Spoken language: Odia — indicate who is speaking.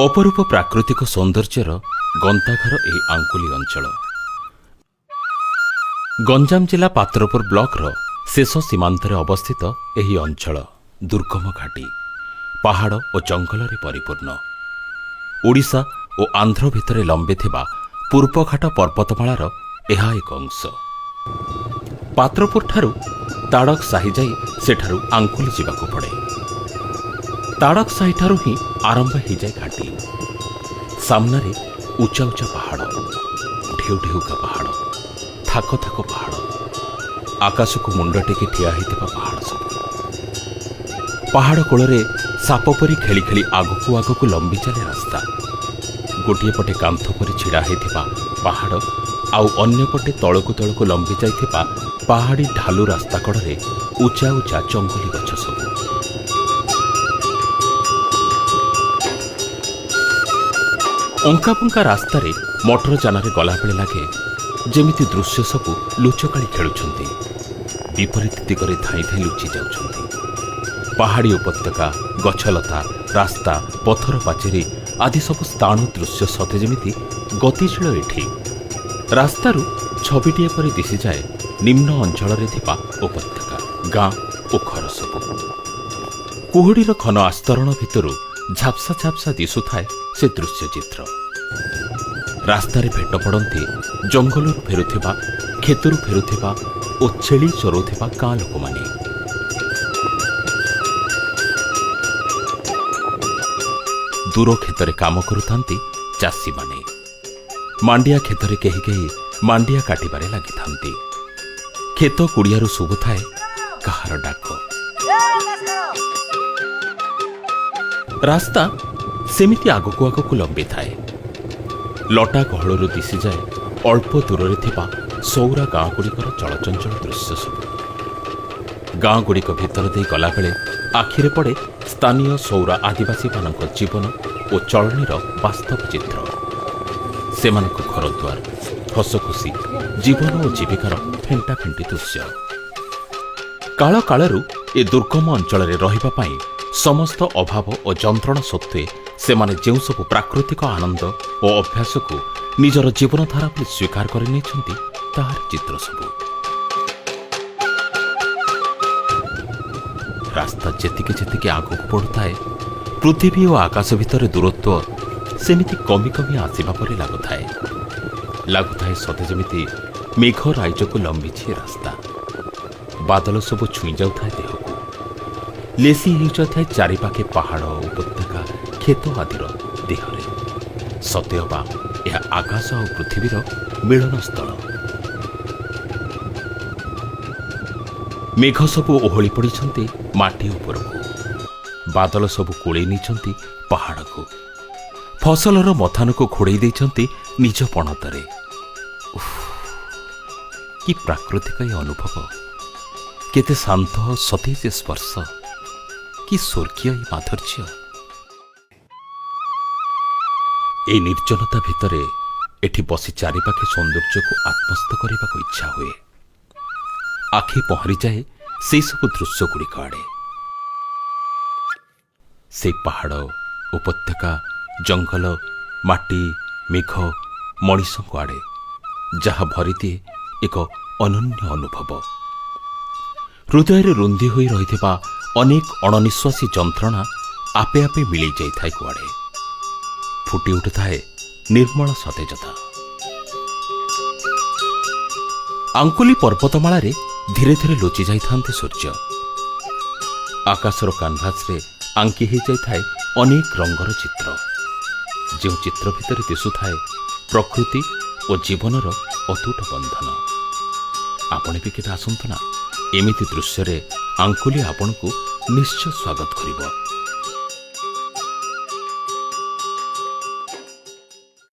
Speaker 1: ଅପରୂପ ପ୍ରାକୃତିକ ସୌନ୍ଦର୍ଯ୍ୟର ଗନ୍ତାଘର ଏହି ଆଙ୍କୁଲି ଅଞ୍ଚଳ। ଗଞ୍ଜାମ ଜିଲ୍ଲା ପାତ୍ରପୁର ବ୍ଲକର ଶେଷ ସୀମାନ୍ତରେ ଅବସ୍ଥିତ ଏହି ଅଞ୍ଚଳ ଦୁର୍ଗମ ଘାଟି, ପାହାଡ଼ ଓ ଜଙ୍ଗଲରେ ପରିପୂର୍ଣ୍ଣ। ଓଡ଼ିଶା ଓ ଆନ୍ଧ୍ର ଭିତରେ ଲମ୍ବିଥିବା ପୂର୍ବଘାଟ ପର୍ବତମାଳାର ଏହା ଏକ ଅଂଶ। ପାତ୍ରପୁରଠାରୁ ତାଡ଼କ ସାହି ଯାଇ ସେଠାରୁ ଆଙ୍କୁଲି ଯିବାକୁ ପଡ଼େ। ତାଡ଼କ ସାହିଠାରୁ ହିଁ ଆରମ୍ଭ ହୋଇଯାଏ ଘାଟି। ସାମ୍ନାରେ ଉଚ୍ଚା ଉଚ୍ଚା ପାହାଡ଼, ଢେଉ ଢେଉକା ପାହାଡ଼, ଥାକ ଥାକ ପାହାଡ଼, ଆକାଶକୁ ମୁଣ୍ଡ ଟେକି ଠିଆ ହୋଇଥିବା ପାହାଡ଼ ସବୁ। ପାହାଡ଼ କୋଳରେ ସାପ ପରି ଖେଳି ଖେଳି ଆଗକୁ ଆଗକୁ ଲମ୍ବି ଚାଲେ ରାସ୍ତା। ଗୋଟିଏ ପଟେ କାନ୍ଥ ପରି ଛିଡ଼ା ହୋଇଥିବା ପାହାଡ଼, ଆଉ ଅନ୍ୟପଟେ ତଳକୁ ତଳକୁ ଲମ୍ବି ଯାଇଥିବା ପାହାଡ଼ି ଢାଲୁ ରାସ୍ତା କଡ଼ରେ ଉଚ୍ଚା ଉଚ୍ଚା ଜଙ୍ଗଲି ଗଛ ସବୁ। ଅଙ୍କା ଫଙ୍କା ରାସ୍ତାରେ ମଟର ଯାନରେ ଗଲାବେଳେ ଲାଗେ ଯେମିତି ଦୃଶ୍ୟ ସବୁ ଲୁଚକାଳି ଖେଳୁଛନ୍ତି, ବିପରୀତ ଦିଗରେ ଧାଇଁ ଧାଇଁ ଲୁଚି ଯାଉଛନ୍ତି। ପାହାଡ଼ି ଉପତ୍ୟକା, ଗଛଲତା, ରାସ୍ତା, ପଥର ପାଚେରୀ ଆଦି ସବୁ ସ୍ଥାଣୁ ଦୃଶ୍ୟ ସତେ ଯେମିତି ଗତିଶୀଳ। ଏଠି ରାସ୍ତାରୁ ଛବିଟିଏ ପରି ଦିଶିଯାଏ ନିମ୍ନ ଅଞ୍ଚଳରେ ଥିବା ଉପତ୍ୟକା, ଗାଁ ଓ ଘର ସବୁ। କୁହୁଡ଼ିର ଘନ ଆସ୍ତରଣ ଭିତରୁ ଝାପ୍ସା ଝାପ୍ସା ଦିଶୁଥାଏ ସେ ଦୃଶ୍ୟଚିତ୍ର। ରାସ୍ତାରେ ଭେଟ ପଡ଼ନ୍ତି ଜଙ୍ଗଲରୁ ଫେରୁଥିବା, କ୍ଷେତରୁ ଫେରୁଥିବା ଓ ଛେଳି ଚରୁଥିବା ଗାଁ ଲୋକମାନେ। ଦୂର କ୍ଷେତରେ କାମ କରୁଥାନ୍ତି ଚାଷୀମାନେ। ମାଣ୍ଡିଆ କ୍ଷେତରେ କେହି କେହି ମାଣ୍ଡିଆ କାଟିବାରେ ଲାଗିଥାନ୍ତି। କ୍ଷେତ କୁଡ଼ିଆରୁ ଶୁଭୁଥାଏ କାହାର ଡାକ। ରାସ୍ତା ସେମିତି ଆଗକୁ ଆଗକୁ ଲମ୍ବିଥାଏ। ଲଟା ଗହଳରୁ ଦିଶିଯାଏ ଅଳ୍ପ ଦୂରରେ ଥିବା ସୌରା ଗାଁଗୁଡ଼ିକର ଚଳଚଞ୍ଚଳ ଦୃଶ୍ୟ ସବୁ। ଗାଁଗୁଡ଼ିକ ଭିତର ଦେଇ ଗଲାବେଳେ ଆଖିରେ ପଡ଼େ ସ୍ଥାନୀୟ ସୌରା ଆଦିବାସୀମାନଙ୍କ ଜୀବନ ଓ ଚଳଣିର ବାସ୍ତବ ଚିତ୍ର। ସେମାନଙ୍କ ଘରଦ୍ୱାର, ହସଖୁସି, ଜୀବନ ଓ ଜୀବିକାର ଫେଣ୍ଟାଫେଣ୍ଟି ଦୃଶ୍ୟ। କାଳ କାଳରୁ ଏ ଦୁର୍ଗମ ଅଞ୍ଚଳରେ ରହିବା ପାଇଁ ସମସ୍ତ ଅଭାବ ଓ ଯନ୍ତ୍ରଣା ସତ୍ତ୍ୱେ ସେମାନେ ଯେଉଁ ସବୁ ପ୍ରାକୃତିକ ଆନନ୍ଦ ଓ ଅଭ୍ୟାସକୁ ନିଜର ଜୀବନଧାରା ବୋଲି ସ୍ୱୀକାର କରିନେଇଛନ୍ତି, ତାହାର ଚିତ୍ର ସବୁ। ରାସ୍ତା ଯେତିକି ଯେତିକି ଆଗକୁ ବଢ଼ୁଥାଏ, ପୃଥିବୀ ଓ ଆକାଶ ଭିତରେ ଦୂରତ୍ୱ ସେମିତି କମି କମି ଆସିବା ପରି ଲାଗୁଥାଏ ସତେ ଯେମିତି ମେଘ ରାଇଜକୁ ଲମ୍ବିଛି ରାସ୍ତା। ବାଦଲ ସବୁ ଛୁଇଁ ଯାଉଥାଏ ଦେହକୁ, ଲେସି ହୋଇଯାଉଥାଏ ଚାରିପାଖେ ପାହାଡ଼, ଉପତ୍ୟକା, କ୍ଷେତ ଆଦିର ଦେହରେ। ସତେଅବା ଏହା ଆକାଶ ଆଉ ପୃଥିବୀର ମିଳନ ସ୍ଥଳ। ମେଘ ସବୁ ଓହଳି ପଡ଼ିଛନ୍ତି ମାଟି ଉପରକୁ, ବାଦଲ ସବୁ କୋଳେଇ ନେଇଛନ୍ତି ପାହାଡ଼କୁ, ଫସଲର ମଥାନକୁ ଘୋଡ଼େଇ ଦେଇଛନ୍ତି ନିଜ ପଣତରେ। କି ପ୍ରାକୃତିକ ଏ ଅନୁଭବ! କେତେ ଶାନ୍ତ ସତେଜ ସ୍ପର୍ଶ! କି ସ୍ୱର୍ଗୀୟ ଏ ମାଧୁର୍ଯ୍ୟ! এই ନିର୍ଜନତା ଭିତରେ ଏଠି ବସି ଚାରିପାଖେ ସୌନ୍ଦର୍ଯ୍ୟକୁ ଆତ୍ମସ୍ଥ କରିବାକୁ ଇଚ୍ଛା ହୁଏ। ଆଖି ପହଁରିଯାଏ ସେହିସବୁ ଦୃଶ୍ୟଗୁଡ଼ିକ ଆଡ଼େ। ସେ ପାହାଡ଼, ଉପତ୍ୟକା, ଜଙ୍ଗଲ, ମାଟି, ମେଘ, ମଣିଷଙ୍କ ଆଡ଼େ, ଯାହା ଭରିଦିଏ ଏକ ଅନନ୍ୟ ଅନୁଭବ। ହୃଦୟରେ ରୁନ୍ଧି ହୋଇ ରହିଥିବା ଅନେକ ଅଣନିଶ୍ୱାସୀ ଯନ୍ତ୍ରଣା ଆପେ ଆପେ ମିଳେଇ ଯାଇଥାଏ କୁଆଡ଼େ। ଫୁଟି ଉଠୁଥାଏ ନିର୍ମଳ ସତେଜତା। ଆଙ୍କୁଲି ପର୍ବତମାଳାରେ ଧୀରେ ଧୀରେ ଲୁଚି ଯାଇଥାନ୍ତି ସୂର୍ଯ୍ୟ। ଆକାଶର କାନଭାସରେ ଆଙ୍କି ହୋଇଯାଇଥାଏ ଅନେକ ରଙ୍ଗର ଚିତ୍ର, ଯେଉଁ ଚିତ୍ର ଭିତରେ ଦିଶୁଥାଏ ପ୍ରକୃତି ଓ ଜୀବନର ଅତୁଟ ବନ୍ଧନ। ଆପଣ ବି କେବେ ଆସନ୍ତୁ ନା, ଏମିତି ଦୃଶ୍ୟରେ ଆଙ୍କୁଲି ଆପଣଙ୍କୁ ନିଶ୍ଚୟ ସ୍ୱାଗତ କରିବ।